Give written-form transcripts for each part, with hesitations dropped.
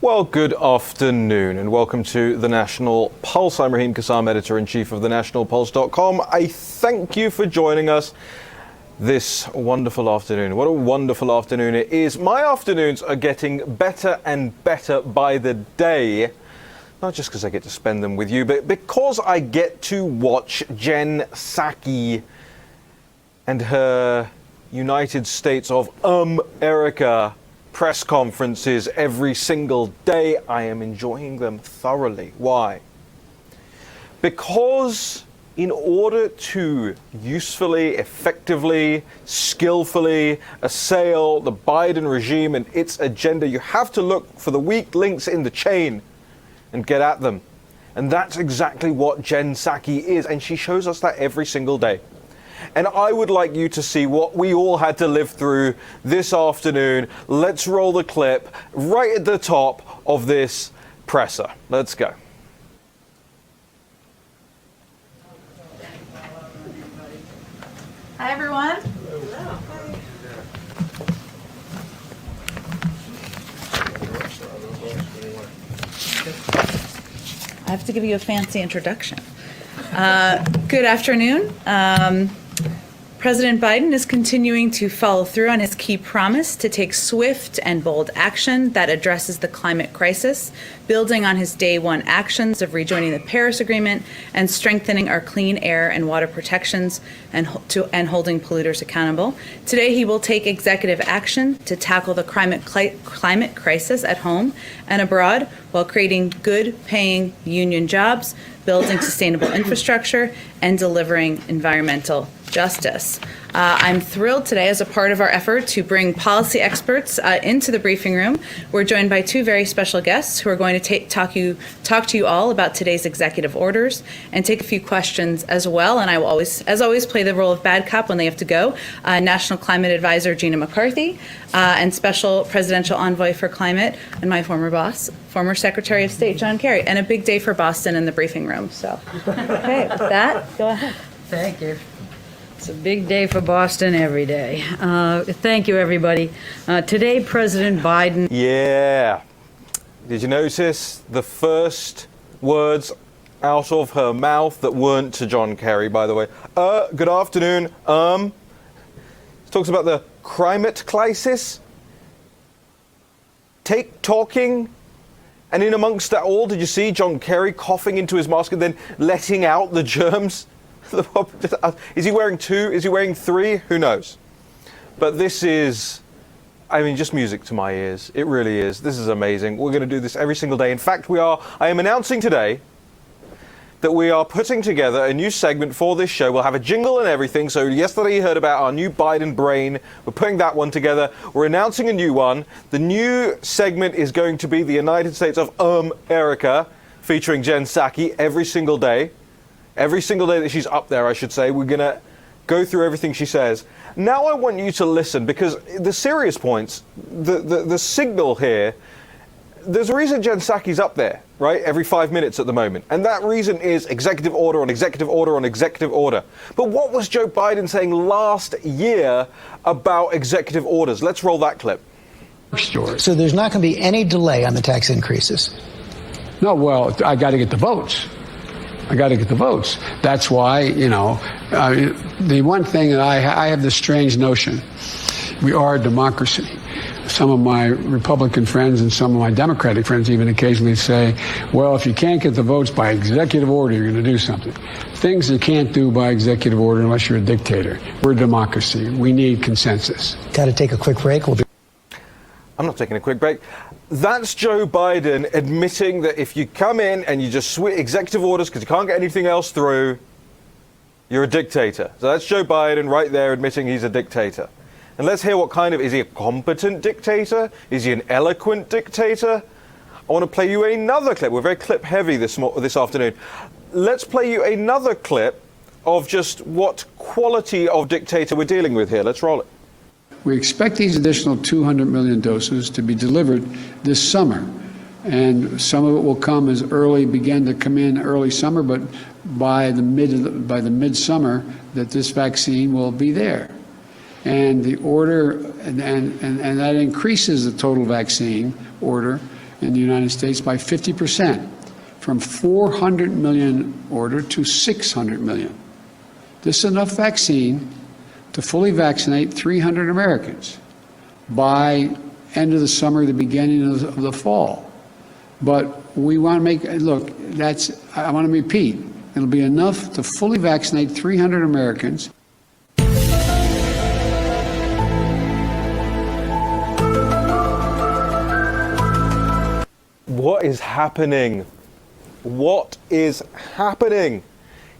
Well, good afternoon and welcome to the National Pulse. I'm Raheem Kassam, Editor-in-Chief of thenationalpulse.com. I thank you for joining us this wonderful afternoon. What a wonderful afternoon it is. My afternoons are getting better and better by the day. Not just because I get to spend them with you, but because I get to watch Jen Psaki and her United States of America press conferences every single day. I am enjoying them thoroughly. Why? Because in order to usefully, effectively, skillfully assail the Biden regime and its agenda, you have to look for the weak links in the chain and get at them. And that's exactly what Jen Psaki is, and she shows us that every single day. And I would like you to see what we all had to live through this afternoon. Let's roll the clip right at the top of this presser. Let's go. Hi, everyone. I have to give you a fancy introduction. Good afternoon. President Biden is continuing to follow through on his key promise to take swift and bold action that addresses the climate crisis, building on his day one actions of rejoining the Paris Agreement and strengthening our clean air and water protections and holding polluters accountable. Today, he will take executive action to tackle the climate crisis at home and abroad while creating good-paying union jobs, building sustainable infrastructure, and delivering environmental justice. I'm thrilled today, as a part of our effort to bring policy experts into the briefing room. We're joined by two very special guests who are going to talk to you all about today's executive orders and take a few questions as well. And I will always, as always, play the role of bad cop when they have to go. National Climate Advisor Gina McCarthy and Special Presidential Envoy for Climate and my former boss, former Secretary of State John Kerry. And a big day for Boston in the briefing room. So, okay, with that, go ahead. Thank you. It's a big day for Boston every day. Thank you, everybody. Today, President Biden... Yeah. Did you notice the first words out of her mouth that weren't to John Kerry, by the way? Good afternoon. Talks about the climate crisis. Talking. And in amongst that all, did you see John Kerry coughing into his mask and then letting out the germs? Is he wearing two? Is he wearing three? Who knows? But this is, I mean, just music to my ears. It really is. This is amazing. We're going to do this every single day. In fact, I am announcing today that we are putting together a new segment for this show. We'll have a jingle and everything. So yesterday you heard about our new Biden brain. We're putting that one together. We're announcing a new one. The new segment is going to be the United States of America, featuring Jen Psaki every single day. Every single day that she's up there, I should say, we're going to go through everything she says. Now I want you to listen, because the serious points, the signal here, there's a reason Jen Psaki's up there, right, every 5 minutes at the moment. And that reason is executive order on executive order on executive order. But what was Joe Biden saying last year about executive orders? Let's roll that clip. So there's not going to be any delay on the tax increases? No, well, I got to get the votes. That's why, the one thing that I have this strange notion. We are a democracy. Some of my Republican friends and some of my Democratic friends even occasionally say, well, if you can't get the votes by executive order, you're going to do something. Things you can't do by executive order unless you're a dictator. We're a democracy. We need consensus. Got to take a quick break. I'm not taking a quick break. That's Joe Biden admitting that if you come in and you just switch executive orders because you can't get anything else through, you're a dictator. So that's Joe Biden right there admitting he's a dictator. And let's hear is he a competent dictator? Is he an eloquent dictator? I want to play you another clip. We're very clip heavy this afternoon. Let's play you another clip of just what quality of dictator we're dealing with here. Let's roll it. We expect these additional 200 million doses to be delivered this summer. And some of it will begin to come in early summer, but by the midsummer that this vaccine will be there. And the order, and that increases the total vaccine order in the United States by 50%, from 400 million ordered to 600 million. This is enough vaccine to fully vaccinate 300 Americans by end of the summer, the beginning of the fall. But we want to make, look, I want to repeat, it'll be enough to fully vaccinate 300 Americans. What is happening? What is happening?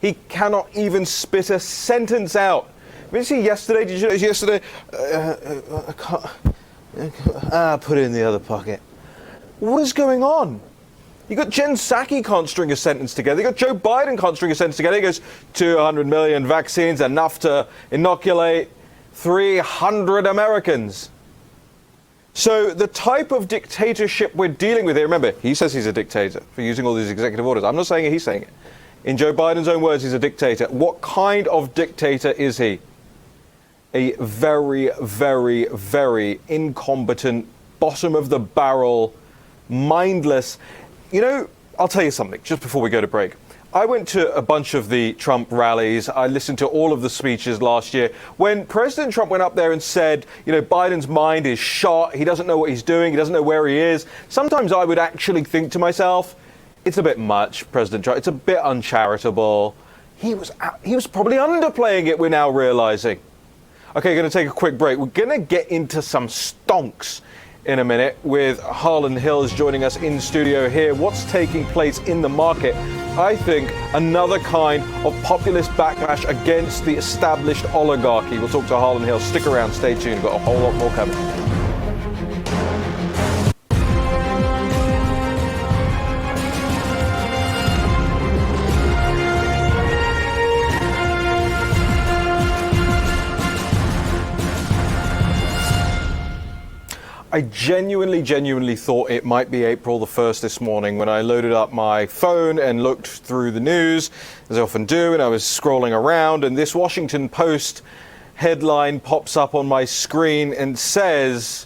He cannot even spit a sentence out. Did you see yesterday? Did you notice yesterday? I can't. Put it in the other pocket. What is going on? You got Jen Psaki can't string a sentence together. You got Joe Biden can't string a sentence together. He goes, 200 million vaccines, enough to inoculate 300 Americans. So the type of dictatorship we're dealing with here, remember, he says he's a dictator for using all these executive orders. I'm not saying it, he's saying it. In Joe Biden's own words, he's a dictator. What kind of dictator is he? A very, very, very incompetent, bottom of the barrel, mindless. You know, I'll tell you something just before we go to break. I went to a bunch of the Trump rallies. I listened to all of the speeches last year. When President Trump went up there and said, you know, Biden's mind is shot, he doesn't know what he's doing, he doesn't know where he is, sometimes I would actually think to myself, it's a bit much, President Trump. It's a bit uncharitable. He was probably underplaying it, we're now realizing. Okay, going to take a quick break. We're going to get into some stonks in a minute with Harlan Hill is joining us in studio here. What's taking place in the market? I think another kind of populist backlash against the established oligarchy. We'll talk to Harlan Hill. Stick around, stay tuned. We've got a whole lot more coming. I genuinely thought it might be April the 1st this morning when I loaded up my phone and looked through the news, as I often do, and I was scrolling around, and this Washington Post headline pops up on my screen and says,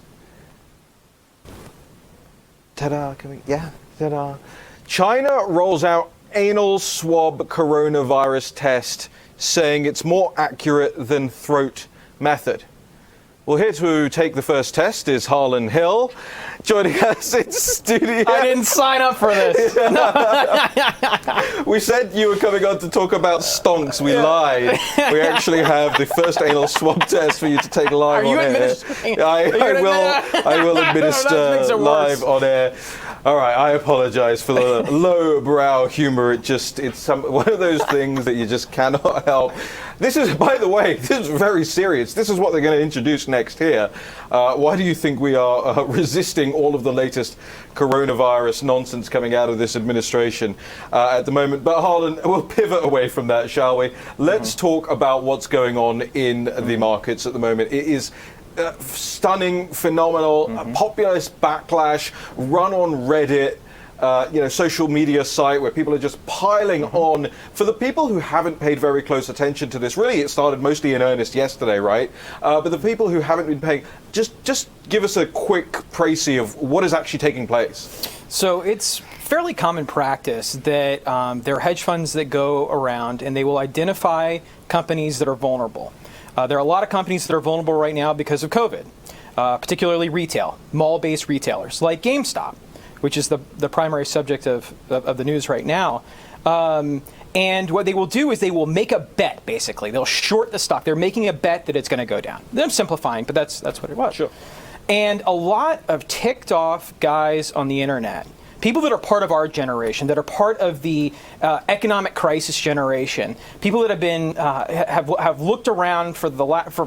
ta-da, ta-da. China rolls out anal swab coronavirus test, saying it's more accurate than throat method. Well, here to take the first test is Harlan Hill, joining us in studio. I didn't sign up for this. We said you were coming on to talk about stonks. We lied. We actually have the first anal swab test for you to take live on air. I will administer live on air. All right, I apologize for the low-brow humor. It's one of those things that you just cannot help. This is, by the way, this is very serious. This is what they're going to introduce next here. Why do you think we are resisting all of the latest coronavirus nonsense coming out of this administration at the moment? But Harlan, we'll pivot away from that, shall we? Let's talk about what's going on in the markets at the moment. It is stunning, phenomenal, populist backlash, run on Reddit, social media site where people are just piling on. For the people who haven't paid very close attention to this, really it started mostly in earnest yesterday, right? But the people who haven't been paying, just give us a quick précis of what is actually taking place. So it's fairly common practice that there are hedge funds that go around and they will identify companies that are vulnerable. There are a lot of companies that are vulnerable right now because of COVID, particularly retail, mall-based retailers like GameStop, which is the primary subject of the news right now. And what they will do is they will make a bet, basically. They'll short the stock. They're making a bet that it's going to go down. I'm simplifying, but that's what it was. Sure. And a lot of ticked off guys on the internet, people that are part of our generation, that are part of the economic crisis generation, people that have been have looked around for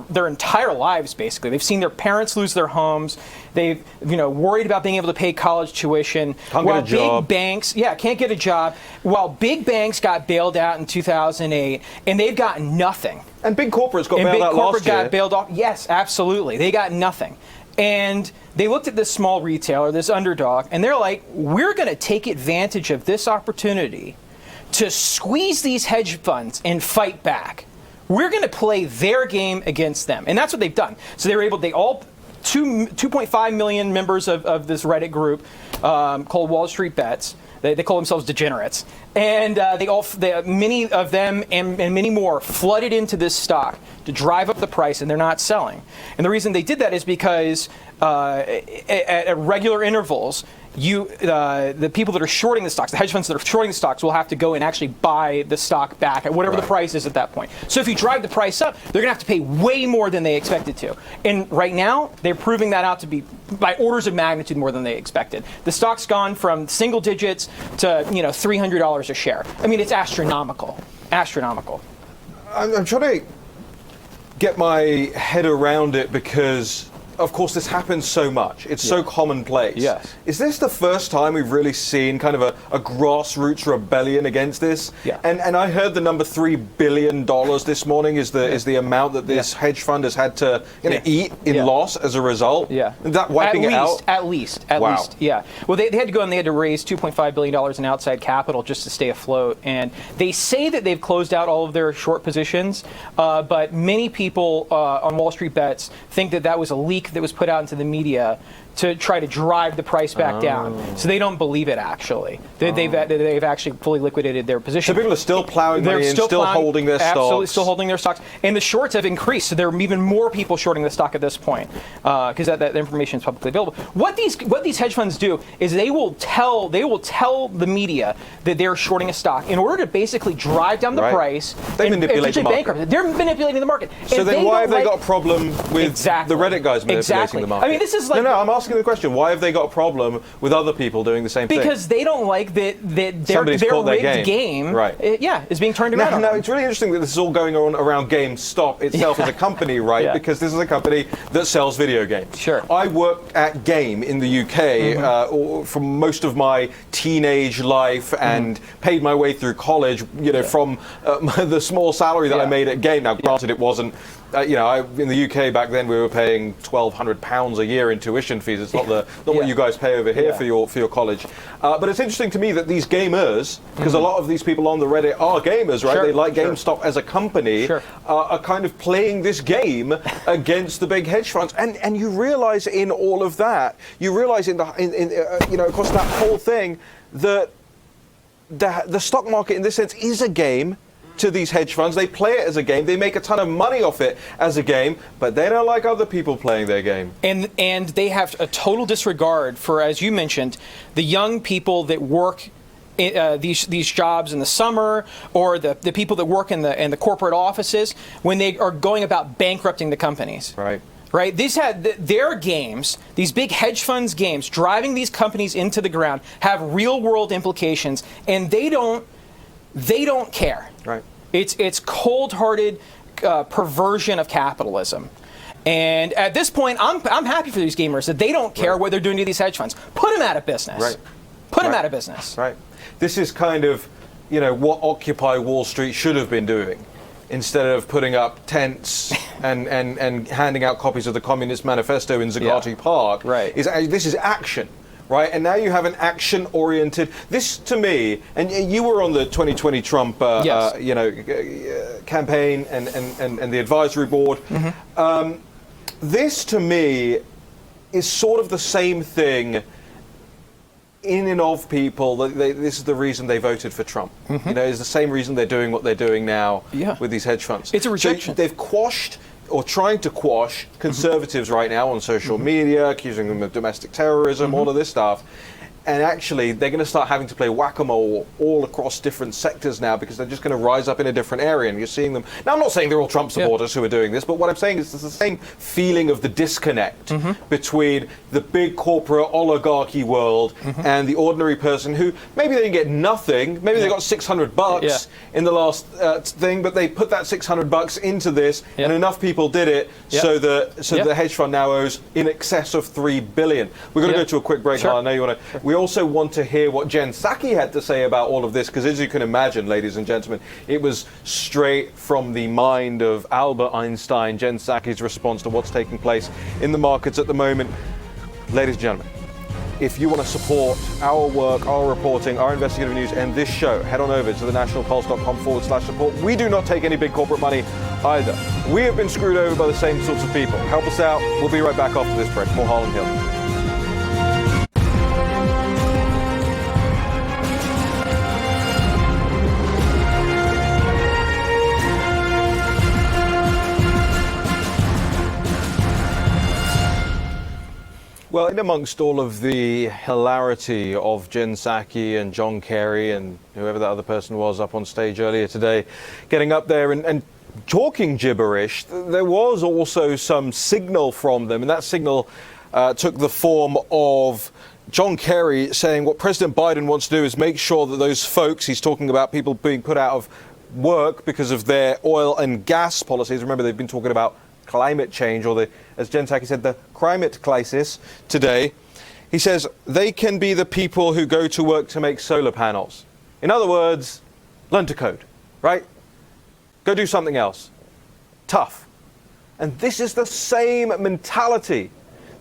their entire lives. Basically, they've seen their parents lose their homes. They've worried about being able to pay college tuition. Can't get a job. Big banks, can't get a job. While big banks got bailed out in 2008, and they've got nothing. And big corporates got bailed out last year. Got bailed off. Yes, absolutely. They got nothing. And they looked at this small retailer, this underdog, and they're like, we're going to take advantage of this opportunity to squeeze these hedge funds and fight back. We're going to play their game against them. And that's what they've done. So they all 2.5 million members of this Reddit group called Wall Street Bets. They call themselves degenerates, and many of them and many more flooded into this stock to drive up the price, and they're not selling. And the reason they did that is because at regular intervals, the people that are shorting the stocks, the hedge funds that are shorting the stocks, will have to go and actually buy the stock back at whatever the price is at that point. So if you drive the price up, they're going to have to pay way more than they expected to. And right now, they're proving that out to be by orders of magnitude more than they expected. The stock's gone from single digits to $300 a share. I mean, it's astronomical. Astronomical. I'm trying to get my head around it because, of course, this happens so much. It's so commonplace. Yes. Is this the first time we've really seen kind of a grassroots rebellion against this? Yeah. And I heard the number $3 billion this morning is the amount that this hedge fund has had to eat in loss as a result. Yeah. Is that wiping it out? At least. Yeah. Well, they had to go and they had to raise $2.5 billion in outside capital just to stay afloat. And they say that they've closed out all of their short positions, but many people on Wall Street Bets think that was a leak that was put out into the media to try to drive the price back down. So they don't believe it, actually. They've actually fully liquidated their position. So people are still plowing money in, still holding their stocks. Absolutely, still holding their stocks. And the shorts have increased, so there are even more people shorting the stock at this point, because that information is publicly available. What these hedge funds do is they will tell the media that they're shorting a stock in order to basically drive down the price. They manipulate the market. They're manipulating the market. So then why have they got a problem with the Reddit guys manipulating the market? I mean, this is like... No, I'm asking the question. Why have they got a problem with other people doing the same thing? Because they don't like that their rigged game is being turned around. Now, it's really interesting that this is all going on around GameStop itself as a company, right? Yeah. Because this is a company that sells video games. Sure. I worked at Game in the UK for most of my teenage life and paid my way through college, from the small salary that I made at Game. Now, granted, it wasn't... in the UK back then we were paying £1,200 a year in tuition fees. It's not what you guys pay over here for your college. But it's interesting to me that these gamers, because a lot of these people on the Reddit are gamers, right? Sure, they like GameStop as a company, are kind of playing this game against the big hedge funds. And you realize in all of that, you realize across that whole thing that the stock market in this sense is a game to these hedge funds. They play it as a game. They make a ton of money off it as a game, but they don't like other people playing their game. And they have a total disregard for, as you mentioned, the young people that work these jobs in the summer, or the people that work in the corporate offices when they are going about bankrupting the companies. Right? These had their games, these big hedge funds games, driving these companies into the ground, have real world implications, and they don't care. Right. It's cold-hearted perversion of capitalism. And at this point, I'm happy for these gamers that they don't care what they're doing to these hedge funds. Put them out of business. Right. Put them out of business. Right. This is kind of, what Occupy Wall Street should have been doing. Instead of putting up tents and handing out copies of the Communist Manifesto in Zagati Park, this is action. Right, and now you have an action-oriented. This, to me, and you were on the 2020 Trump, campaign and the advisory board. This, to me, is sort of the same thing. In and of people, this is the reason they voted for Trump. It's the same reason they're doing what they're doing now with these hedge funds. It's a rejection. So they've quashed, or trying to quash, conservatives right now on social media, accusing them of domestic terrorism, all of this stuff. And actually, they're going to start having to play whack-a-mole all across different sectors now, because they're just going to rise up in a different area, and you're seeing them. Now, I'm not saying they're all Trump supporters who are doing this, but what I'm saying is there's the same feeling of the disconnect between the big corporate oligarchy world and the ordinary person who maybe they didn't get nothing, maybe they got $600 in the last thing, but they put that $600 into this, and enough people did it so the hedge fund now owes in excess of $3 billion. We're going to go to a quick break. I know you want to. We also want to hear what Jen Psaki had to say about all of this, because as you can imagine, ladies and gentlemen, it was straight from the mind of Albert Einstein, Jen Psaki's response to what's taking place in the markets at the moment. Ladies and gentlemen, if you want to support our work, our reporting, our investigative news, and this show, head on over to thenationalpulse.com/support. We do not take any big corporate money either. We have been screwed over by the same sorts of people. Help us out. We'll be right back after this break. More Harlan Hill. Well, in amongst all of the hilarity of Jen Psaki and John Kerry and whoever that other person was up on stage earlier today, getting up there and talking gibberish, there was also some signal from them, and that signal took the form of John Kerry saying what President Biden wants to do is make sure that those folks, he's talking about people being put out of work because of their oil and gas policies. Remember, they've been talking about climate change, or as Jen Psaki said, the climate crisis today. He says they can be the people who go to work to make solar panels. In other words, learn to code, right? Go do something else. Tough. And this is the same mentality.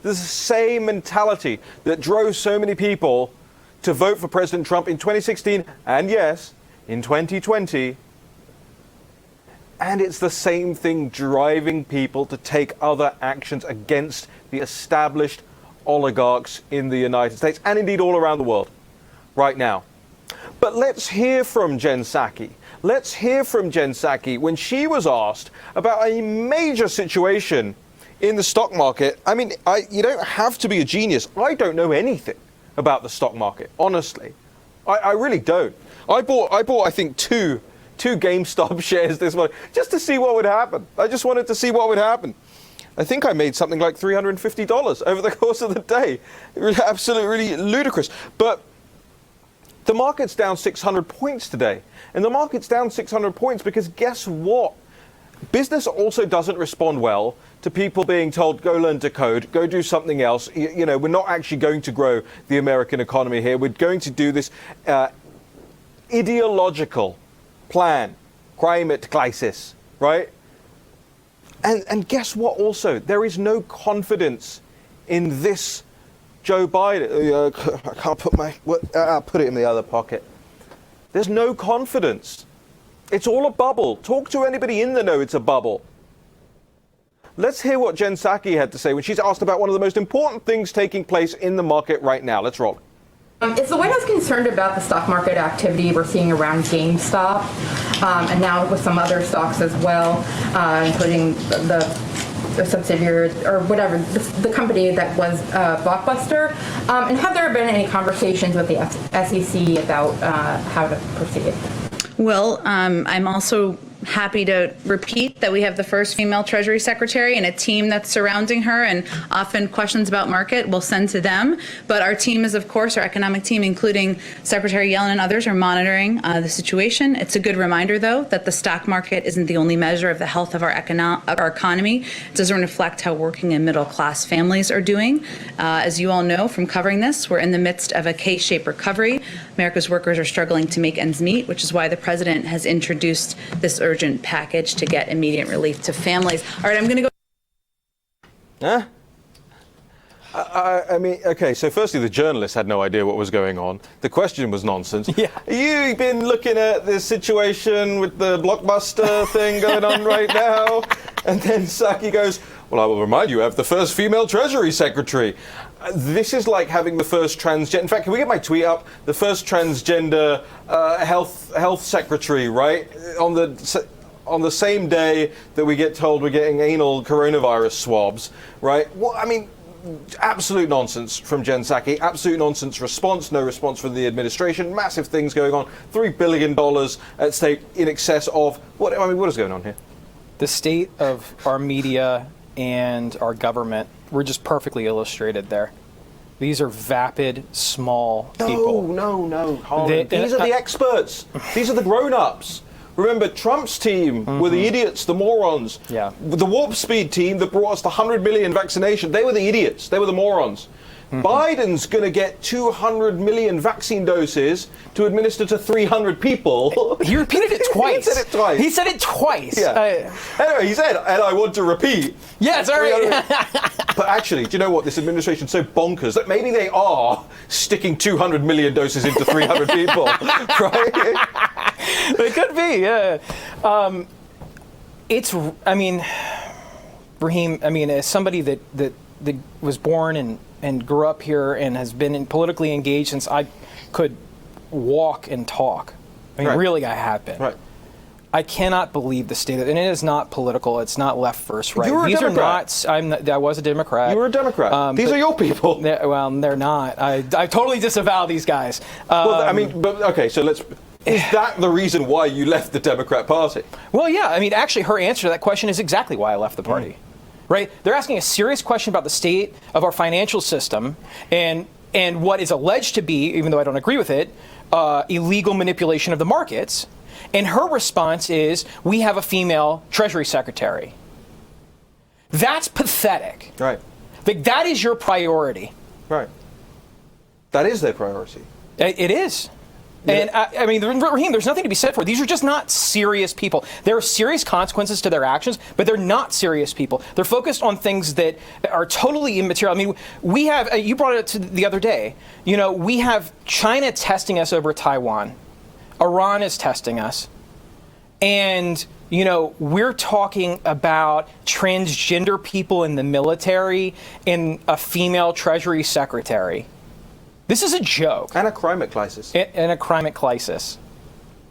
This is the same mentality that drove so many people to vote for President Trump in 2016 and, yes, in 2020. And it's the same thing driving people to take other actions against the established oligarchs in the United States and indeed all around the world right now. But let's hear from Jen Psaki. Let's hear from Jen Psaki when she was asked about a major situation in the stock market. I mean, you don't have to be a genius. I don't know anything about the stock market, honestly. I really don't. I bought, I think, two GameStop shares this morning just to see what would happen. I just wanted to see what would happen. I think I made something like $350 over the course of the day. It was absolutely really ludicrous. But the market's down 600 points today. And the market's down 600 points because guess what? Business also doesn't respond well to people being told, go learn to code, go do something else. You know, we're not actually going to grow the American economy here. We're going to do this ideological plan, climate crisis, right? And guess what also? There is no confidence in this Joe Biden. I can't put I'll put it in the other pocket. There's no confidence. It's all a bubble. Talk to anybody in the know, it's a bubble. Let's hear what Jen Psaki had to say when she's asked about one of the most important things taking place in the market right now. Let's roll. Is the White House concerned about the stock market activity we're seeing around GameStop and now with some other stocks as well, including the subsidiary or whatever, the company that was Blockbuster? And have there been any conversations with the SEC about how to proceed? Well, I'm also happy to repeat that we have the first female Treasury Secretary and a team that's surrounding her, and often questions about market we'll send to them. But our team is, of course, our economic team, including Secretary Yellen and others, are monitoring the situation. It's a good reminder, though, that the stock market isn't the only measure of the health of our economy. It doesn't reflect how working and middle-class families are doing. As you all know from covering this, we're in the midst of a K-shaped recovery. America's workers are struggling to make ends meet, which is why the president has introduced this urgent package to get immediate relief to families. All right, I'm going to go. Huh? I mean, okay, so firstly, the journalist had no idea what was going on. The question was nonsense. Yeah. You've been looking at this situation with the Blockbuster thing going on right now. And then Psaki goes, well, I will remind you, I have the first female Treasury Secretary. This is like having the first transgender. In fact, can we get my tweet up? The first transgender health secretary, right? On the same day that we get told we're getting anal coronavirus swabs, right? Well, I mean, absolute nonsense from Jen Psaki. Absolute nonsense response. No response from the administration. Massive things going on. $3 billion at stake in excess of what? I mean, what is going on here? The state of our media and our government were just perfectly illustrated there. These are vapid, small people. No, Harlan. These are the experts. These are the grown-ups. Remember, Trump's team were the idiots, the morons. Yeah. The Warp Speed team that brought us the 100 million vaccination, they were the idiots. They were the morons. Biden's going to get 200 million vaccine doses to administer to 300 people. He repeated it twice. He said it twice. He said it twice. Yeah. Anyway, he said, and I want to repeat. Yes, all right. But actually, do you know what? This administration's so bonkers that maybe they are sticking 200 million doses into 300 people, right? It could be, yeah. I mean, Raheem, I mean, as somebody that was born and grew up here and has been politically engaged since I could walk and talk. I mean, really, I have been. Right. I cannot believe the state of it. And it is not political. It's not left versus right. You were a These Democrat. are not. I was a Democrat. You were a Democrat. These are your people. Well, they're not. I totally disavow these guys. Well, I mean, but okay. So let's. Is that the reason why you left the Democrat Party? Well, yeah. I mean, actually, her answer to that question is exactly why I left the party. Right? They're asking a serious question about the state of our financial system and what is alleged to be, even though I don't agree with it, illegal manipulation of the markets. And her response is, we have a female Treasury Secretary. That's pathetic. Right. Like, that is your priority. Right. That is their priority. It is. Yeah. And I mean, Raheem, there's nothing to be said for it. These are just not serious people. There are serious consequences to their actions, but they're not serious people. They're focused on things that are totally immaterial. I mean, we have, you brought it to the other day, you know, we have China testing us over Taiwan. Iran is testing us. And, you know, we're talking about transgender people in the military and a female Treasury Secretary. This is a joke. And a climate crisis. And a climate crisis.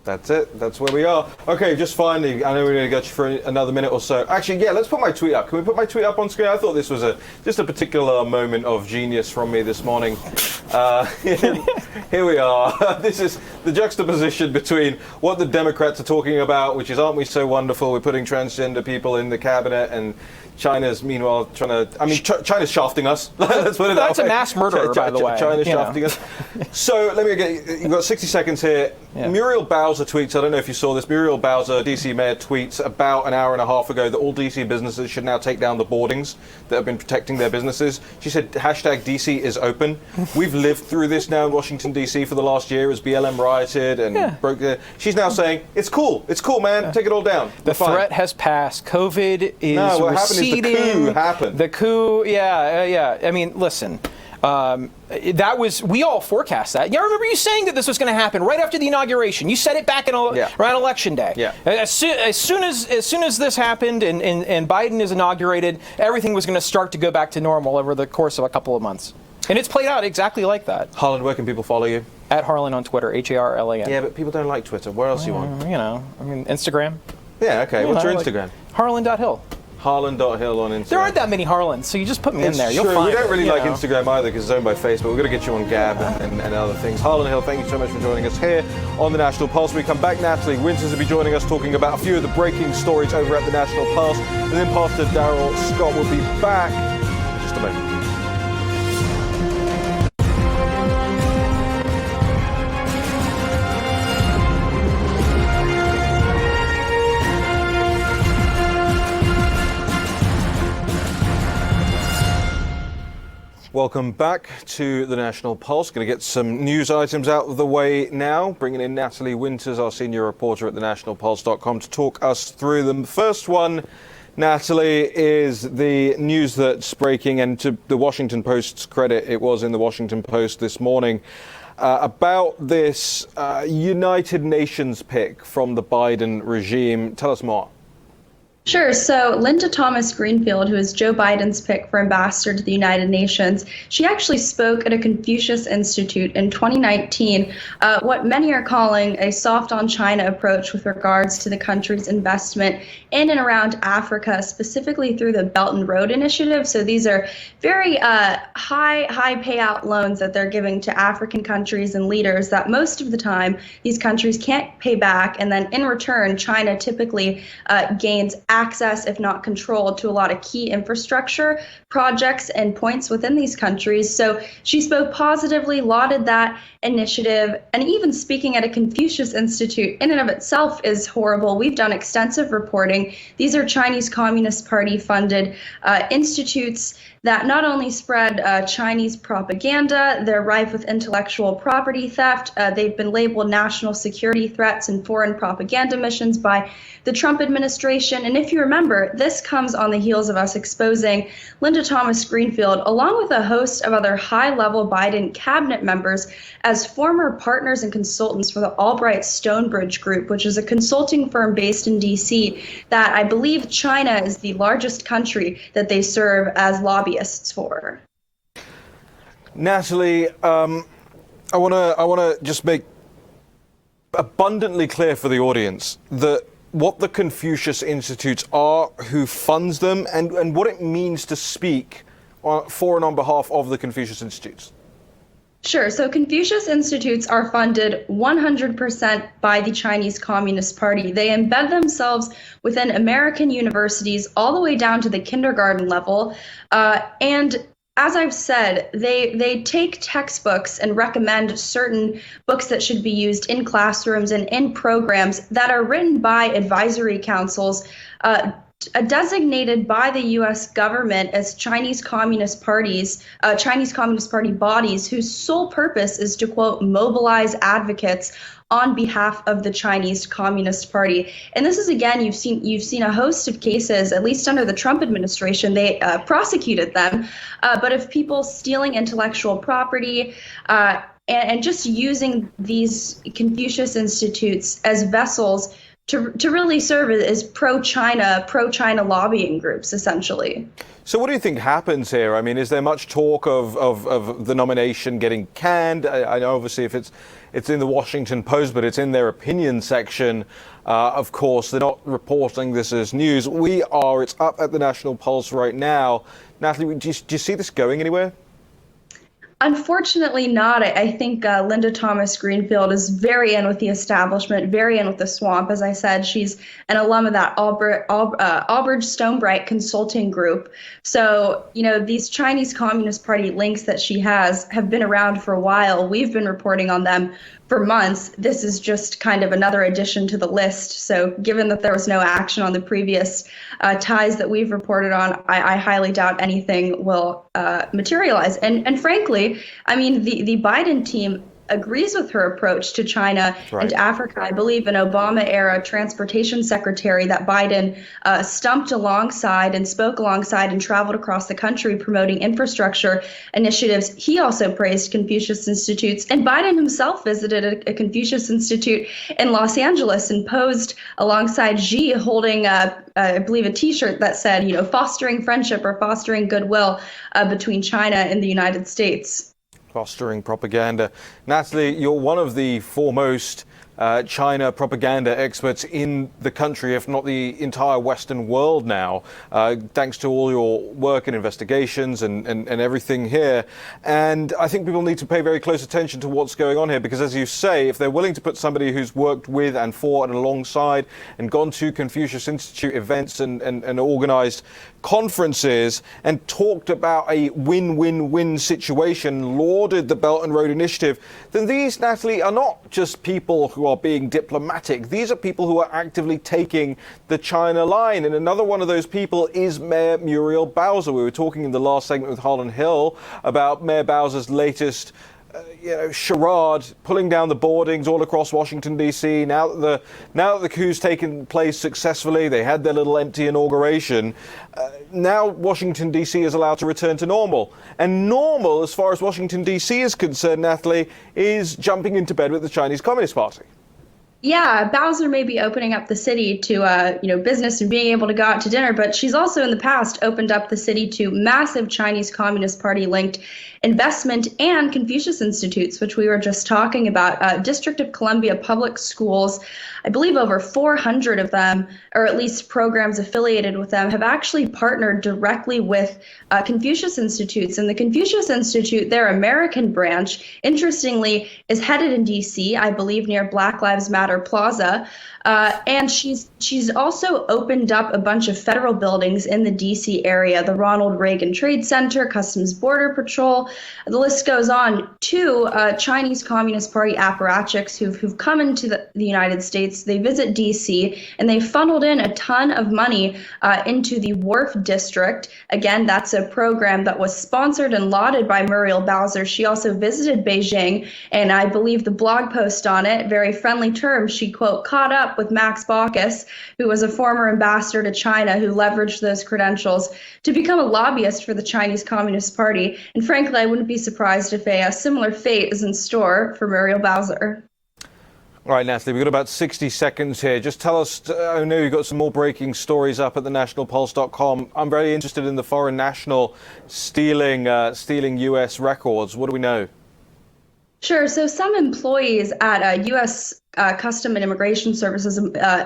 That's it. That's where we are. Okay, just finally, I know we're going to get you for another minute or so. Actually, yeah, let's put my tweet up. Can we put my tweet up on screen? I thought this was just a particular moment of genius from me this morning. Here we are. This is the juxtaposition between what the Democrats are talking about, which is, aren't we so wonderful? We're putting transgender people in the cabinet, and China's meanwhile trying to. I mean, China's shafting us. Let's put it that way. That's a mass murderer, by the way. China's shafting us. So let me get. You've got 60 seconds here. Yeah. Muriel Bowser tweets. I don't know if you saw this. Muriel Bowser, DC mayor, tweets about an hour and a half ago that all DC businesses should now take down the boardings that have been protecting their businesses. She said, #DC is open. We've lived through this now in Washington DC for the last year as BLM rioted and broke. She's now saying it's cool. It's cool, man. Take it all down. The threat has passed. COVID is receding. The coup happened. The coup, yeah. I mean, listen, we all forecast that. Yeah, I remember you saying that this was going to happen right after the inauguration. You said it back around Election Day. Yeah. As soon as this happened and Biden is inaugurated, everything was going to start to go back to normal over the course of a couple of months. And it's played out exactly like that. Harlan, where can people follow you? At Harlan on Twitter, Harlan. Yeah, but people don't like Twitter. Where else do you want? You know, I mean, Instagram. Yeah, okay. What's your Instagram? Harlan.hill. Harlan.hill on Instagram. There aren't that many Harlans, so you just put me in there. You'll true. find We don't really like know. Instagram either because it's owned by Facebook. We're going to get you on Gab and other things. Harlan Hill, thank you so much for joining us here on the National Pulse. When we come back, Natalie Winters will be joining us talking about a few of the breaking stories over at the National Pulse. And then Pastor Darrell Scott will be back in just a moment. Welcome back to the National Pulse. Going to get some news items out of the way now. Bringing in Natalie Winters, our senior reporter at thenationalpulse.com, to talk us through them. The first one, Natalie, is the news that's breaking, and to the Washington Post's credit, it was in the Washington Post this morning, about this United Nations pick from the Biden regime. Tell us more. Sure. So Linda Thomas Greenfield, who is Joe Biden's pick for ambassador to the United Nations, she actually spoke at a Confucius Institute in 2019, what many are calling a soft on China approach with regards to the country's investment in and around Africa, specifically through the Belt and Road Initiative. So these are very high payout loans that they're giving to African countries and leaders that most of the time these countries can't pay back. And then in return, China typically gains access, if not control, to a lot of key infrastructure projects and points within these countries. So she spoke positively, lauded that initiative, and even speaking at a Confucius Institute in and of itself is horrible. We've done extensive reporting. These are Chinese Communist Party funded institutes that not only spread Chinese propaganda, they're rife with intellectual property theft. They've been labeled national security threats and foreign propaganda missions by the Trump administration. And if you remember, this comes on the heels of us exposing Linda Thomas Greenfield, along with a host of other high-level Biden cabinet members, as former partners and consultants for the Albright Stonebridge Group, which is a consulting firm based in D.C. that I believe China is the largest country that they serve as lobbyists for. Natalie, I want to just make abundantly clear for the audience that what the Confucius Institutes are, who funds them, and what it means to speak for and on behalf of the Confucius Institutes. Sure. So Confucius Institutes are funded 100% by the Chinese Communist Party. They embed themselves within American universities all the way down to the kindergarten level. And as I've said, they take textbooks and recommend certain books that should be used in classrooms and in programs that are written by advisory councils designated by the U.S. government as Chinese Communist Party bodies whose sole purpose is to, quote, mobilize advocates on behalf of the Chinese Communist Party. And this is, again, you've seen a host of cases, at least under the Trump administration, they prosecuted them, but of people stealing intellectual property and just using these Confucius Institutes as vessels to really serve as pro-China lobbying groups, essentially. So what do you think happens here? I mean, is there much talk of the nomination getting canned? I know obviously if it's in the Washington Post, but it's in their opinion section. Of course, they're not reporting this as news. We are. It's up at the National Pulse right now. Natalie, do you see this going anywhere? Unfortunately not. I think Linda Thomas Greenfield is very in with the establishment, very in with the swamp. As I said, she's an alum of that Albridge Stonebright consulting group. So, these Chinese Communist Party links that she has have been around for a while. We've been reporting on them for months. This is just kind of another addition to the list. So given that there was no action on the previous ties that we've reported on, I highly doubt anything will materialize. And frankly, I mean, the Biden team agrees with her approach to China and Africa. I believe an Obama-era transportation secretary that Biden stumped alongside and spoke alongside and traveled across the country promoting infrastructure initiatives. He also praised Confucius Institutes, and Biden himself visited a Confucius Institute in Los Angeles and posed alongside Xi holding, I believe, a T-shirt that said, fostering friendship or fostering goodwill between China and the United States. Fostering propaganda. Natalie, you're one of the foremost China propaganda experts in the country, if not the entire Western world now, thanks to all your work and investigations and everything here. And I think people need to pay very close attention to what's going on here, because as you say, if they're willing to put somebody who's worked with and for and alongside and gone to Confucius Institute events and organized conferences and talked about a win-win-win situation, lauded the Belt and Road Initiative, then these, Natalie, are not just people who are being diplomatic. These are people who are actively taking the China line. And another one of those people is Mayor Muriel Bowser. We were talking in the last segment with Harlan Hill about Mayor Bowser's latest charade, pulling down the boardings all across Washington, D.C. Now that the coup's taken place successfully, they had their little empty inauguration. Now Washington, D.C. is allowed to return to normal. And normal, as far as Washington, D.C. is concerned, Natalie, is jumping into bed with the Chinese Communist Party. Yeah, Bowser may be opening up the city to business and being able to go out to dinner, but she's also in the past opened up the city to massive Chinese Communist Party linked investment and Confucius Institutes, which we were just talking about. District of Columbia Public Schools, I believe over 400 of them, or at least programs affiliated with them, have actually partnered directly with Confucius Institutes. And the Confucius Institute, their American branch, interestingly, is headed in D.C., I believe near Black Lives Matter Plaza. And she's also opened up a bunch of federal buildings in the D.C. area, the Ronald Reagan Trade Center, Customs Border Patrol, School. The list goes on. Two Chinese Communist Party apparatchiks who've come into the United States. They visit D.C. and they funneled in a ton of money into the Wharf District. Again, that's a program that was sponsored and lauded by Muriel Bowser. She also visited Beijing, and I believe the blog post on it, very friendly terms, she, quote, caught up with Max Baucus, who was a former ambassador to China who leveraged those credentials to become a lobbyist for the Chinese Communist Party. And frankly, I wouldn't be surprised if a similar fate is in store for Muriel Bowser. All right, Natalie, we've got about 60 seconds here. Just tell us, I know you've got some more breaking stories up at thenationalpulse.com. I'm very interested in the foreign national stealing U.S. records. What do we know? Sure. So some employees at U.S. Custom and Immigration Services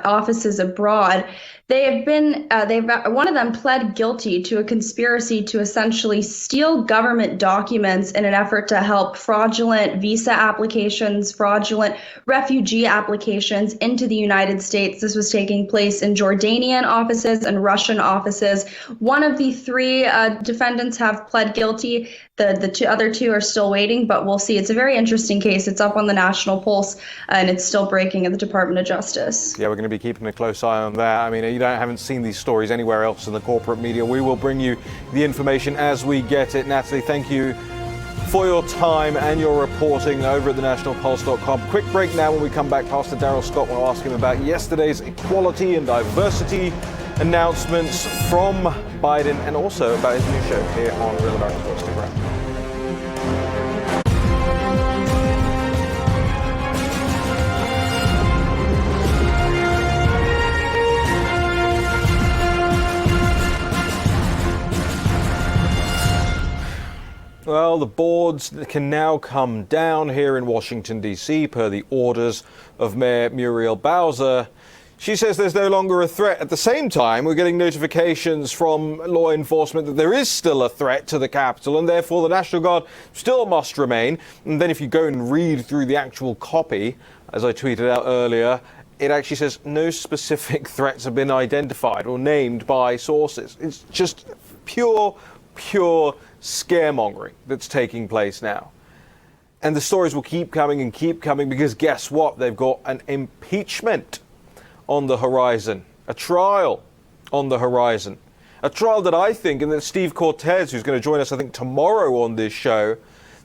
offices abroad, one of them pled guilty to a conspiracy to essentially steal government documents in an effort to help fraudulent visa applications, fraudulent refugee applications into the United States. This was taking place in Jordanian offices and Russian offices. One of the three defendants have pled guilty. The other two are still waiting, but we'll see. It's a very interesting case. It's up on the National Pulse, and it's still breaking at the Department of Justice. Yeah, we're going to be keeping a close eye on that. I mean, you haven't seen these stories anywhere else in the corporate media. We will bring you the information as we get it. Natalie, thank you for your time and your reporting over at thenationalpulse.com. Quick break now. When we come back, Pastor Darrell Scott will ask him about yesterday's equality and diversity announcements from Biden and also about his new show here on Real America Sports. Stick around. Well, the boards can now come down here in Washington, D.C., per the orders of Mayor Muriel Bowser. She says there's no longer a threat. At the same time, we're getting notifications from law enforcement that there is still a threat to the Capitol, and therefore the National Guard still must remain. And then if you go and read through the actual copy, as I tweeted out earlier, it actually says no specific threats have been identified or named by sources. It's just pure scaremongering that's taking place now. And the stories will keep coming because guess what? They've got an impeachment on the horizon, a trial on the horizon, a trial that I think, and that Steve Cortez, who's going to join us, I think, tomorrow on this show,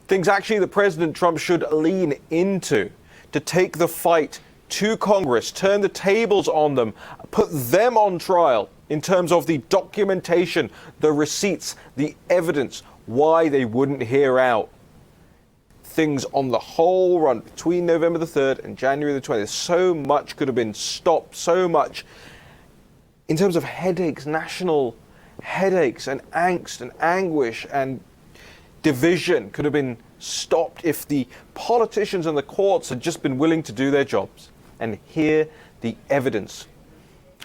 thinks actually that President Trump should lean into to take the fight to Congress, turn the tables on them, put them on trial in terms of the documentation, the receipts, the evidence, why they wouldn't hear out things on the whole run between November the 3rd and January the 20th. So much could have been stopped, so much in terms of headaches, national headaches and angst and anguish and division could have been stopped if the politicians and the courts had just been willing to do their jobs and hear the evidence.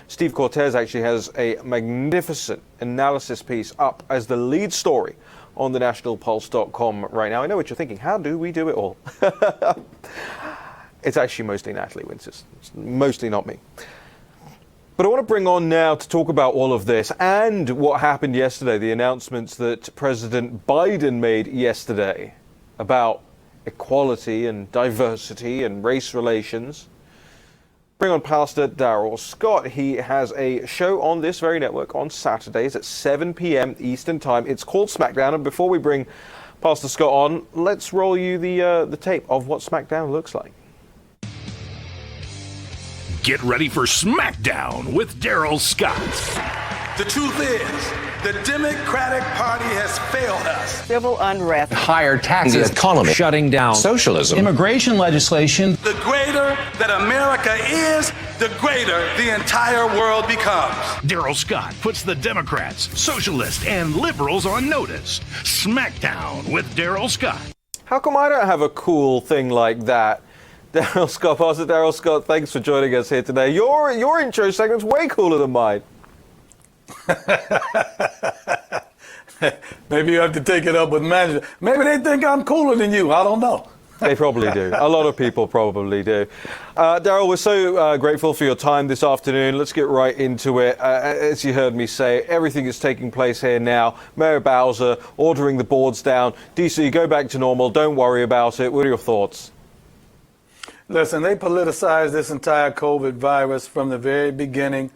Steve Cortez actually has a magnificent analysis piece up as the lead story on thenationalpulse.com right now. I know what you're thinking. How do we do it all? It's actually mostly Natalie Winces. It's mostly not me. But I want to bring on now to talk about all of this and what happened yesterday, the announcements that President Biden made yesterday about equality and diversity and race relations. Bring on Pastor Darrell Scott. He has a show on this very network on Saturdays at 7 p.m. Eastern Time. It's called SmackDown. And before we bring Pastor Scott on, let's roll you the tape of what SmackDown looks like. Get ready for SmackDown with Darrell Scott. The truth is, the Democratic Party has failed us. Civil unrest, higher taxes, the economy, shutting down socialism, immigration legislation. The greater that America is, the greater the entire world becomes. Darrell Scott puts the Democrats, socialists, and liberals on notice. SmackDown with Darrell Scott. How come I don't have a cool thing like that? Darrell Scott, Pastor Darrell Scott, thanks for joining us here today. Your intro segment's way cooler than mine. Maybe you have to take it up with management. Maybe they think I'm cooler than you. I don't know. They probably do. A lot of people probably do. Daryl, we're so grateful for your time this afternoon. Let's get right into it. As you heard me say, everything is taking place here now. Mayor Bowser ordering the boards down. DC, go back to normal. Don't worry about it. What are your thoughts? Listen, they politicized this entire COVID virus from the very beginning.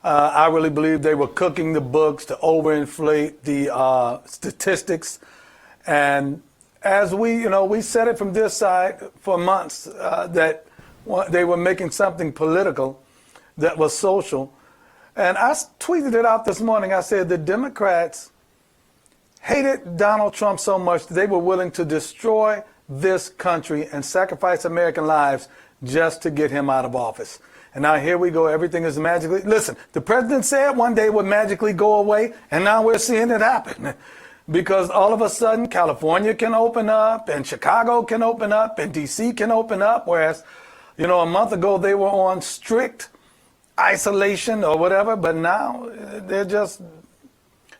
I really believe they were cooking the books to overinflate the statistics. And as we said it from this side for months, that they were making something political that was social. And I tweeted it out this morning. I said the Democrats hated Donald Trump so much that they were willing to destroy this country and sacrifice American lives just to get him out of office. And now here we go. Everything is magically. Listen, the president said one day it would magically go away, and now we're seeing it happen. Because all of a sudden, California can open up, and Chicago can open up, and D.C. can open up, whereas, a month ago they were on strict isolation or whatever, but now they're just...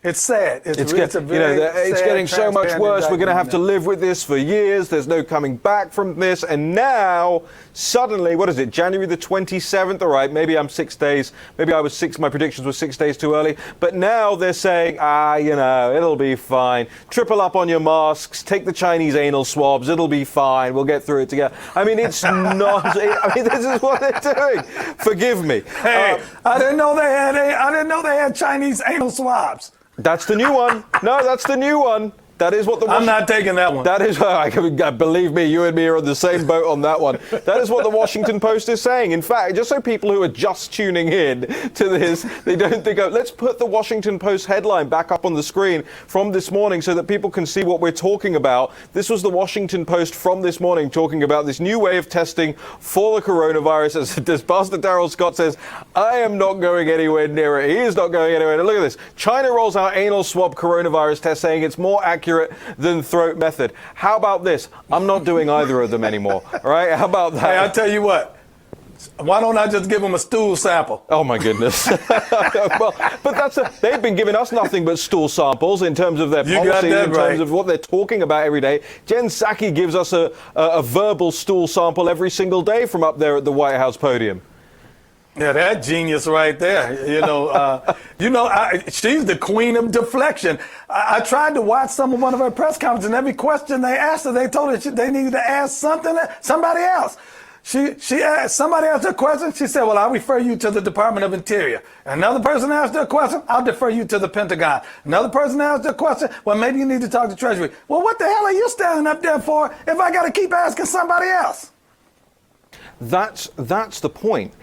It's sad. It's getting so much worse. We're going to have to live with this for years. There's no coming back from this. And now, suddenly, what is it, January the 27th? All right, maybe I'm 6 days. Maybe my predictions were 6 days too early. But now they're saying, it'll be fine. Triple up on your masks. Take the Chinese anal swabs. It'll be fine. We'll get through it together. I mean, it's not. This is what they're doing. Forgive me. Hey, I didn't know they had Chinese anal swabs. That's the new one. No, that's the new one. That is what the I'm not taking that one. That is, believe me, you and me are on the same boat on that one. That is what the Washington Post is saying. In fact, just so people who are just tuning in to this, they don't think, let's put the Washington Post headline back up on the screen from this morning so that people can see what we're talking about. This was the Washington Post from this morning talking about this new way of testing for the coronavirus. As Pastor Daryl Scott says, I am not going anywhere near it. He is not going anywhere. And look at this. China rolls out anal swab coronavirus test saying it's more accurate than throat method. How about this? I'm not doing either of them anymore. All right? How about that? Hey, I'll tell you what. Why don't I just give them a stool sample? Oh my goodness. Well, but they've been giving us nothing but stool samples in terms of their policy, in terms of what they're talking about every day. Jen Psaki gives us a verbal stool sample every single day from up there at the White House podium. Yeah, that genius right there. She's the queen of deflection. I tried to watch one of her press conferences, and every question they asked her, they told her they needed to ask somebody else. Somebody asked her a question. She said, well, I'll refer you to the Department of Interior. Another person asked her a question. I'll defer you to the Pentagon. Another person asked her a question. Well, maybe you need to talk to Treasury. Well, what the hell are you standing up there for if I got to keep asking somebody else? That's the point.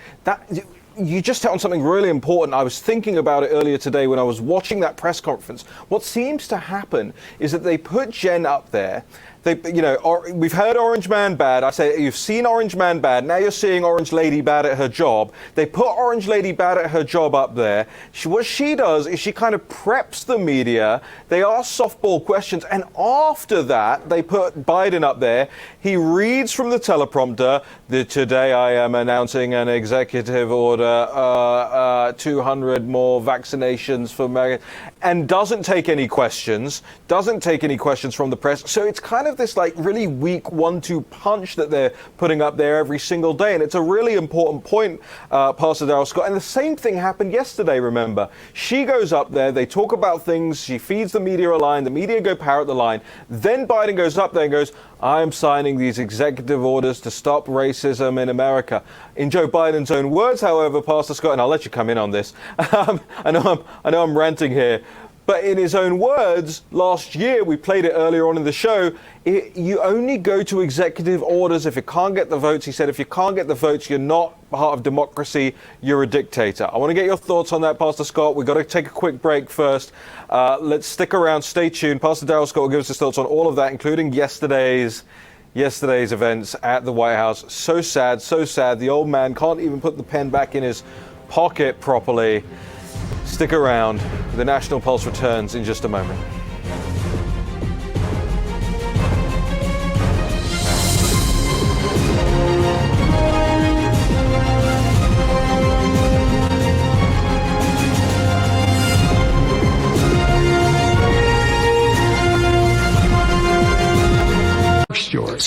You just hit on something really important. I was thinking about it earlier today when I was watching that press conference. What seems to happen is that they put Jen up there. We've heard Orange Man bad. I say you've seen Orange Man bad. Now you're seeing Orange Lady bad at her job. They put Orange Lady bad at her job up there. What she does is she kind of preps the media. They ask softball questions, and after that, they put Biden up there. He reads from the teleprompter. Today I am announcing an executive order, 200 more vaccinations for America, and doesn't take any questions. Doesn't take any questions from the press. So it's kind of this really weak 1-2 punch that they're putting up there every single day. And it's a really important point, Pastor Daryl Scott. And the same thing happened yesterday, remember. She goes up there, they talk about things, she feeds the media a line, the media go parrot the line. Then Biden goes up there and goes, I'm signing these executive orders to stop racism in America. In Joe Biden's own words, however, Pastor Scott, and I'll let you come in on this. I know I'm ranting here. But in his own words, last year, we played it earlier on in the show, you only go to executive orders if you can't get the votes. He said, if you can't get the votes, you're not part of democracy, you're a dictator. I want to get your thoughts on that, Pastor Scott. We've got to take a quick break first. Let's stick around, stay tuned. Pastor Daryl Scott will give us his thoughts on all of that, including yesterday's events at the White House. So sad, so sad. The old man can't even put the pen back in his pocket properly. Stick around. The National Pulse returns in just a moment.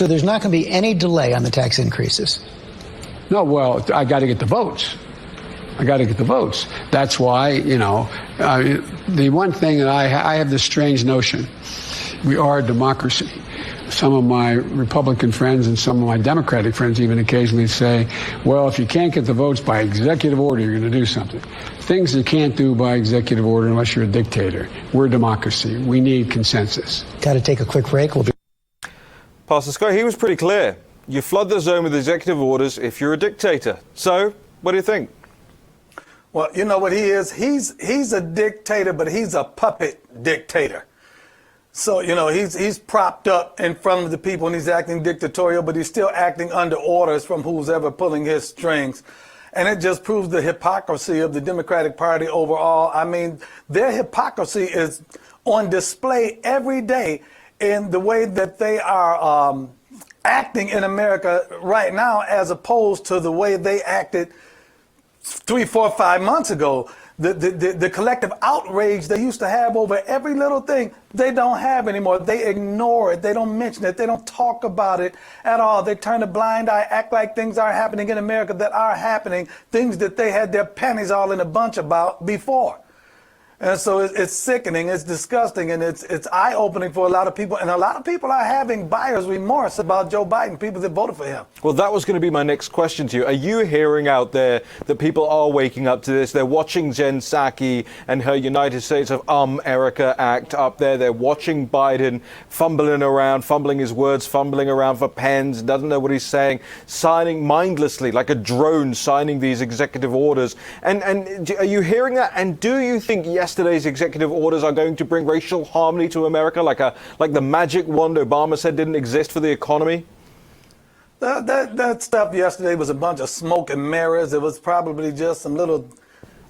So there's not going to be any delay on the tax increases. No, well, I got to get the votes. I got to get the votes. That's why, the one thing that I have this strange notion, we are a democracy. Some of my Republican friends and some of my Democratic friends even occasionally say, well, if you can't get the votes by executive order, you're going to do something. Things you can't do by executive order unless you're a dictator. We're a democracy. We need consensus. Got to take a quick break. We'll be Pastor Scott, he was pretty clear. You flood the zone with executive orders if you're a dictator. So, what do you think? Well, you know what he is? He's a dictator, but he's a puppet dictator. So, he's propped up in front of the people and he's acting dictatorial, but he's still acting under orders from who's ever pulling his strings. And it just proves the hypocrisy of the Democratic Party overall. I mean, their hypocrisy is on display every day in the way that they are acting in America right now, as opposed to the way they acted 3, 4, 5 months ago. The collective outrage they used to have over every little thing, they don't have anymore. They ignore it. They don't mention it. They don't talk about it at all. They turn a blind eye, act like things are happening in America that are happening, things that they had their panties all in a bunch about before. And so it's sickening, it's disgusting, and it's eye-opening for a lot of people. And a lot of people are having buyer's remorse about Joe Biden, people that voted for him. Well, that was going to be my next question to you. Are you hearing out there that people are waking up to this? They're watching Jen Psaki and her United States of America act up there. They're watching Biden fumbling his words, fumbling around for pens, doesn't know what he's saying, signing mindlessly like a drone, signing these executive orders. And are you hearing that? And do you think yesterday's executive orders are going to bring racial harmony to America, like the magic wand Obama said didn't exist for the economy? That stuff yesterday was a bunch of smoke and mirrors. It was probably just some little,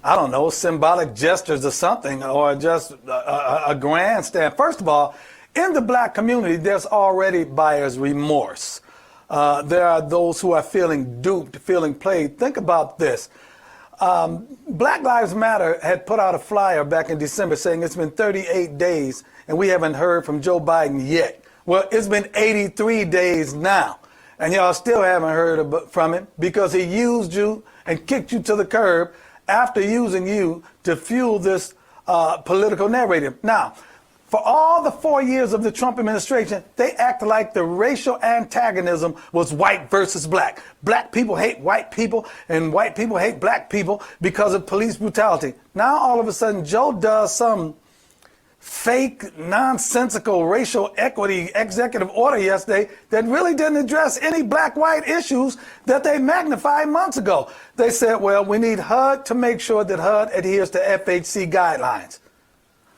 I don't know, symbolic gestures or something, or just a grandstand. First of all, in the black community, there's already buyer's remorse. There are those who are feeling duped, feeling played. Think about this. Black Lives Matter had put out a flyer back in December saying it's been 38 days and we haven't heard from Joe Biden yet. Well, it's been 83 days now, and y'all still haven't heard from him because he used you and kicked you to the curb after using you to fuel this political narrative. Now, for all the 4 years of the Trump administration, they acted like the racial antagonism was white versus black. Black people hate white people and white people hate black people because of police brutality. Now, all of a sudden, Joe does some fake, nonsensical racial equity executive order yesterday that really didn't address any black-white issues that they magnified months ago. They said, well, we need HUD to make sure that HUD adheres to FHC guidelines.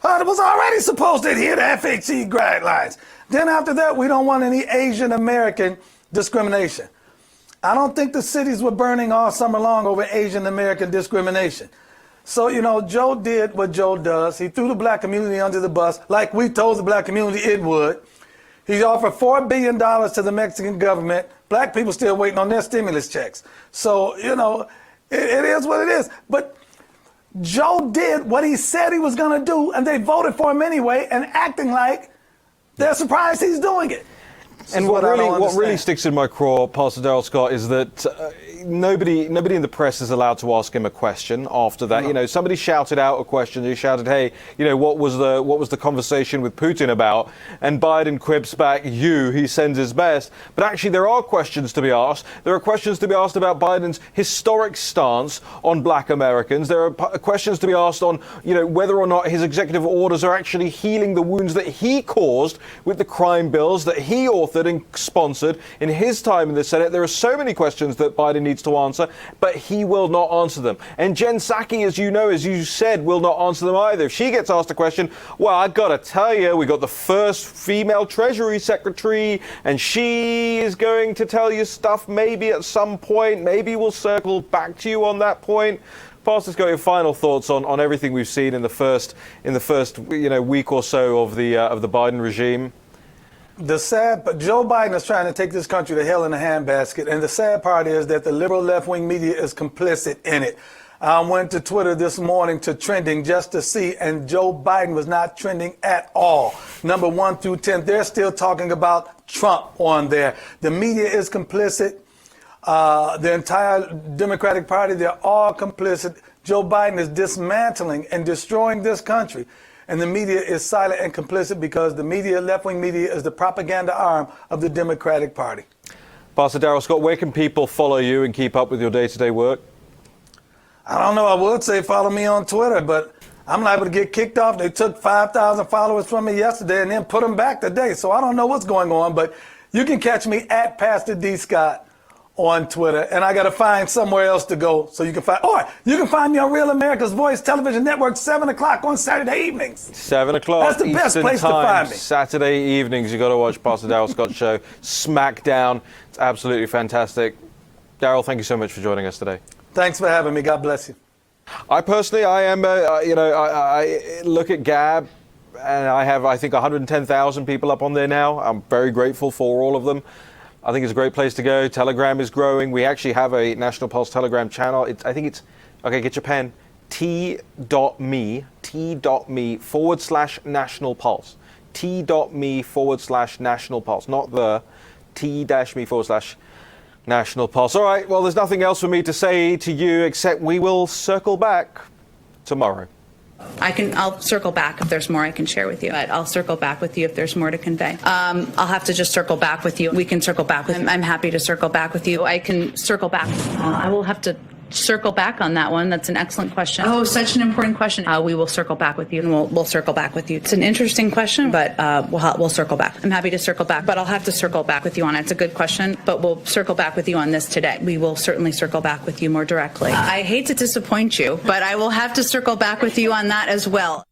HUD was already supposed to adhere to FHC guidelines. Then after that, we don't want any Asian American discrimination. I don't think the cities were burning all summer long over Asian American discrimination. So, Joe did what Joe does. He threw the black community under the bus like we told the black community it would. He offered $4 billion to the Mexican government. Black people still waiting on their stimulus checks. So, it is what it is. But Joe did what he said he was going to do, and they voted for him anyway, and acting like they're surprised he's doing it. And what really sticks in my craw, Pastor Darrell Scott, is that nobody in the press is allowed to ask him a question after that. No. Somebody shouted out a question. He shouted, "Hey, what was the conversation with Putin about?" And Biden quips back, he sends his best. But actually, there are questions to be asked. There are questions to be asked about Biden's historic stance on black Americans. There are questions to be asked on, whether or not his executive orders are actually healing the wounds that he caused with the crime bills that he authored and sponsored in his time in the Senate. There are so many questions that Biden needs to answer, but he will not answer them. And Jen Psaki, as you said, will not answer them either. If she gets asked a question, well, I've got to tell you, we got the first female Treasury Secretary, and she is going to tell you stuff maybe at some point. Maybe we'll circle back to you on that point. Pastor Scott, your final thoughts on everything we've seen in the first week or so of the Biden regime. But Joe Biden is trying to take this country to hell in a handbasket, and the sad part is that the liberal left-wing media is complicit in it. I went to Twitter this morning to trending just to see, and Joe Biden was not trending at all. Number 1 through 10, they're still talking about Trump on there. The media is complicit. The entire Democratic Party, they're all complicit. Joe Biden is dismantling and destroying this country. And the media is silent and complicit because the media, left-wing media, is the propaganda arm of the Democratic Party. Pastor Darrell Scott, where can people follow you and keep up with your day-to-day work? I don't know. I would say follow me on Twitter, but I'm liable to get kicked off. They took 5,000 followers from me yesterday and then put them back today. So I don't know what's going on, but you can catch me at Pastor D. Scott on Twitter, and I got to find somewhere else to go so you can find, or you can find me on Real America's Voice Television Network, 7 o'clock on Saturday evenings. 7 o'clock. That's the best Eastern place time, to find me. Saturday evenings, you got to watch Pastor Darrell Scott's show, Smackdown. It's absolutely fantastic. Darrell, thank you so much for joining us today. Thanks for having me. God bless you. I personally, I am, I look at Gab, and I have, I think, 110,000 people up on there now. I'm very grateful for all of them. I think it's a great place to go. Telegram is growing. We actually have a National Pulse Telegram channel. I think it's, okay, get your pen, t.me /National Pulse. t.me /National Pulse, not the t-me /National Pulse. All right, well, there's nothing else for me to say to you except we will circle back tomorrow. I'll circle back if there's more I can share with you. I'll circle back with you if there's more to convey. I'll have to just circle back with you. We can circle back with you. I'm happy to circle back with you. I can circle back. I will have to circle back on that one. That's an excellent question. Oh, such an important question. We will circle back with you, and we'll circle back with you. It's an interesting question, but we'll circle back. I'm happy to circle back, but I'll have to circle back with you on it. It's a good question, but we'll circle back with you on this today. We will certainly circle back with you more directly. I hate to disappoint you, but I will have to circle back with you on that as well.